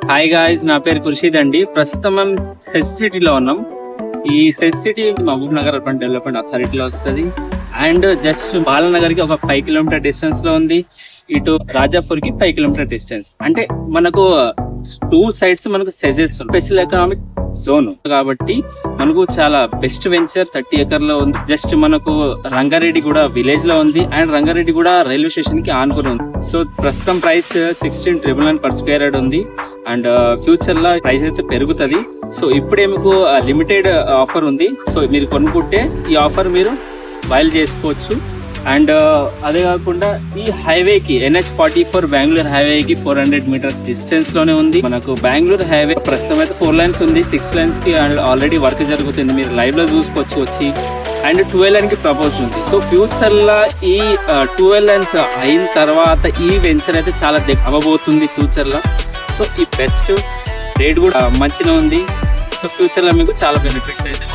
Hi guys, నా పేరు ఖుర్షీద్ అండి. ప్రస్తుతం మేము సెజ్ సిటీలో ఉన్నాం. ఈ SEZ city Mahbubnagar urban development అథారిటీలో వస్తుంది. అండ్ జస్ట్ బాలనగర్ కి ఒక 5 కిలోమీటర్ డిస్టెన్స్ లో ఉంది. ఇటు రాజాపూర్ కి 5 కిలోమీటర్ డిస్టెన్స్. అంటే మనకు 2 సైడ్స్ మనకు సెజెస్ స్పెషల్ ఎకనామిక్ జోన్ కాబట్టి మనకు చాలా బెస్ట్ వెంచర్ 30 ఎకర్ లో ఉంది. జస్ట్ మనకు రంగారెడ్డి కూడా విలేజ్ లో ఉంది అండ్ రంగారెడ్డి కూడా రైల్వే స్టేషన్ కి ఆనుకుని ఉంది. సో ప్రస్తుతం ప్రైస్ 16,999 per square yard ఉంది. అండ్ ఫ్యూచర్ లో ప్రైస్ అయితే పెరుగుతుంది. సో ఇప్పుడే మీకు లిమిటెడ్ ఆఫర్ ఉంది. సో మీరు కొనుక్కుంటే ఈ ఆఫర్ మీరు బయలు చేసుకోవచ్చు. అండ్ అదే కాకుండా ఈ హైవేకి NH44 బెంగళూరు హైవేకి 400 మీటర్స్ డిస్టెన్స్ లోనే ఉంది. మనకు బెంగళూరు హైవే ప్రస్తుతం అయితే 4 లైన్స్ ఉంది. 6 లైన్స్ కి ఆల్రెడీ వర్క్ జరుగుతుంది. మీరు లైవ్ లో చూసుకోవచ్చు వచ్చి. అండ్ 12 లైన్ కి ప్రపోజ్ ఉంది. సో ఫ్యూచర్ లో ఈ 12 లైన్స్ అయిన తర్వాత ఈ వెంచర్ అయితే చాలా అవ్వబోతుంది ఫ్యూచర్ లో. సో ఈ బెస్ట్ రేట్ కూడా మంచిగా ఉంది. సో ఫ్యూచర్ లో మీకు చాలా బెనిఫిట్స్ అయితే